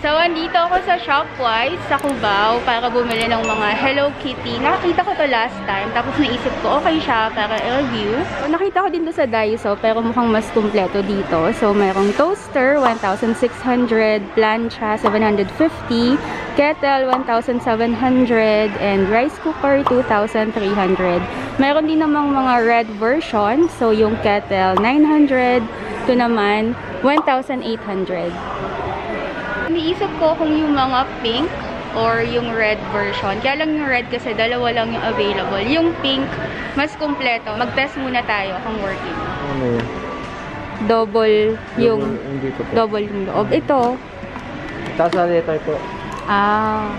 So, andito ako sa Shopwise sa Cubao para bumili ng mga Hello Kitty. Nakakita ko to last time, tapos naisip ko okay siya para i-review. So, nakita ko din to sa Daiso, pero mukhang mas kumpleto dito. So, merong toaster, 1,600, plancha, 750, kettle, 1,700, and rice cooker, 2,300. Meron din namang mga red version. So, yung kettle, 900, ito naman, 1,800. Iniisip ko kung yung mga pink or yung red version. Kaya lang yung red kasi dalawa lang yung available. Yung pink, mas kumpleto. Mag-test muna tayo kung working. Ano yun? Double yung loob. Ito. Tasali tayo po. Ah,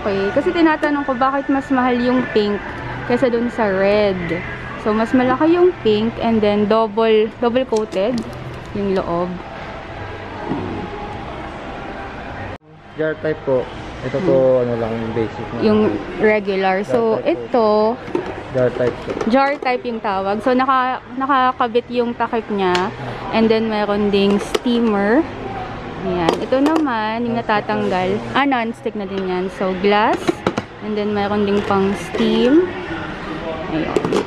okay. Kasi tinatanong ko bakit mas mahal yung pink kaysa dun sa red. So, mas malaki yung pink and then double coated yung loob. Jar type po. Ito po, ano lang, yung basic na. Yung regular. So, ito, Jar type po. jar type yung tawag. So, nakakabit yung takip niya. And then, meron ding steamer. Ayan. Ito naman, yung natatanggal. Non-stick na din yan. So, glass. And then, meron ding pang steam. Ayan.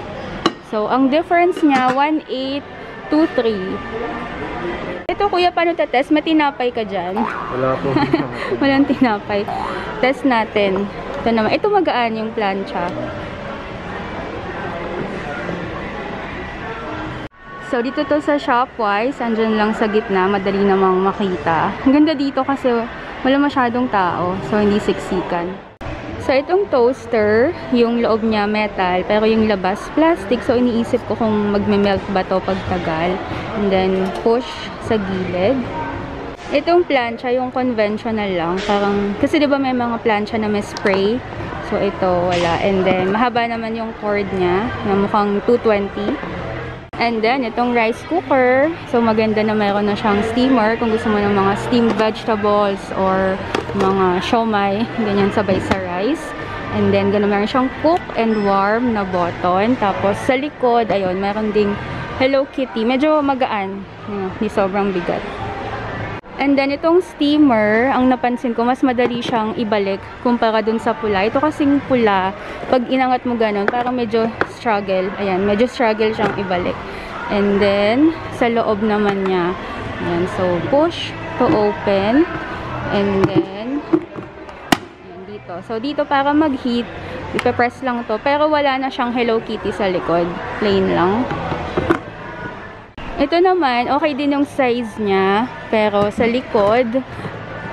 So, ang difference niya, 1,823. Ito, kuya, paano test? Matinapay ka dyan. Wala po. Walang tinapay. Test natin. Ito naman. Ito magaan yung plancha. So, dito to sa Shopwise. Andyan lang sa gitna. Madali namang makita. Ang ganda dito kasi wala masyadong tao. So, hindi siksikan. So, itong toaster, yung loob niya metal, pero yung labas plastic. So, iniisip ko kung magme-melt ba to pag tagal. And then, push sa gilid. Itong plancha, yung conventional lang. Parang, kasi diba may mga plancha na may spray. So, ito, wala. And then, mahaba naman yung cord niya, na mukhang 220. And then, itong rice cooker. So, maganda na mayroon na siyang steamer. Kung gusto mo ng mga steamed vegetables or mga siomai, ganyan sabay sa rice. And then, ganun meron siyang cook and warm na button. Tapos, sa likod, ayun, meron ding Hello Kitty. Medyo magaan. Hindi sobrang bigat. And then, itong steamer, ang napansin ko, mas madali siyang ibalik kumpara dun sa pula. Ito kasing pula, pag inangat mo ganun, parang medyo struggle. Ayan, medyo struggle siyang ibalik. And then, sa loob naman niya, ayan, so push to open. And then, ayan, dito. So, dito para mag-heat, ipe-press lang to. Pero wala na siyang Hello Kitty sa likod. Plain lang. Ito naman, okay din yung size niya. Pero sa likod,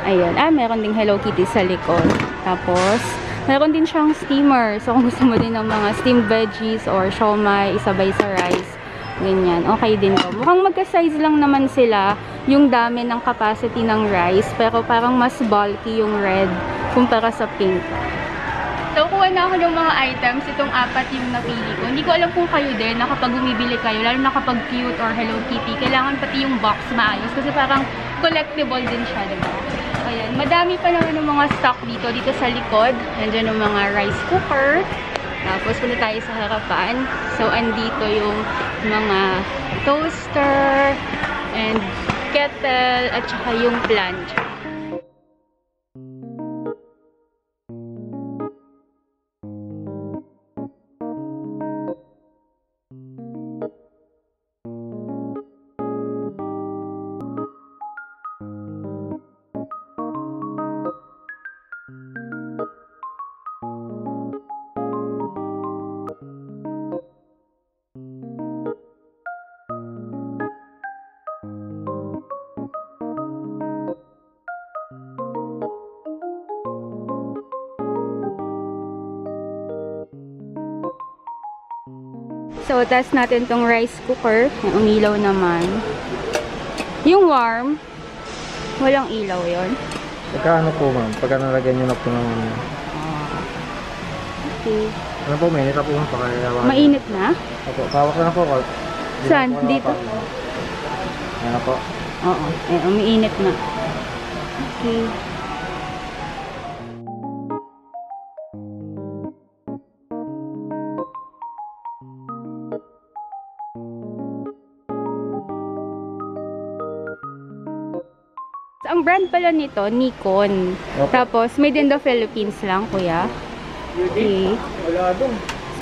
ayun. Meron ding Hello Kitty sa likod. Tapos, meron din siyang steamer. So, kung gusto mo din ng mga steamed veggies or siomai, isabay sa rice. Ganyan. Okay din to. Mukhang magka-size lang naman sila yung dami ng capacity ng rice. Pero parang mas bulky yung red kumpara sa pink. So, kuha na ako ng mga items. Itong 4 yung napili ko. Hindi ko alam kung kayo din na kapag bumibili kayo, lalo na kapag cute or Hello Kitty, kailangan pati yung box maayos. Kasi parang collectible din siya, diba? Ayan. Madami pa naman ng mga stock dito sa likod. Nandiyan yung mga rice cooker. Tapos, punta tayo sa harapan. So, andito yung mga toaster and kettle at saka yung plancha. So, test natin tong rice cooker. May umilaw naman. Yung warm, walang ilaw yon. Pagka ano po ma'am? Pagka nalagyan nyo na po ng ano. Okay. Ano po, mainit na po ma'am. Mainit na? Opo, kawak na po. Saan? Dito? Yan na po. Oo. Umiinit na. Okay. Ang brand pala nito, Nikon. Okay. Tapos, made in the Philippines lang, kuya. Okay.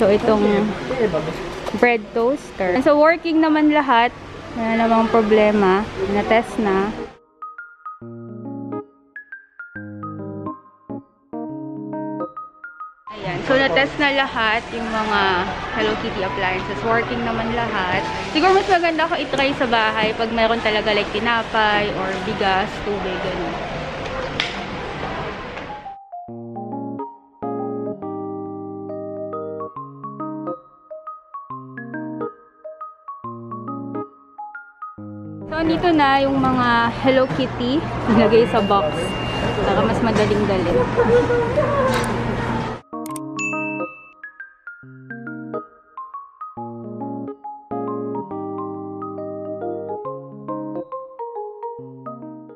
So, itong bread toaster. So, working naman lahat. Wala namang problema. Na-test na. Ayan. So, na-test na lahat yung mga Hello Kitty appliances. Working naman lahat. Siguro mas maganda ko itry sa bahay pag meron talaga like tinapay or bigas, tubig, gano'n. So, nito na yung mga Hello Kitty nilagay sa box para mas madaling dalhin.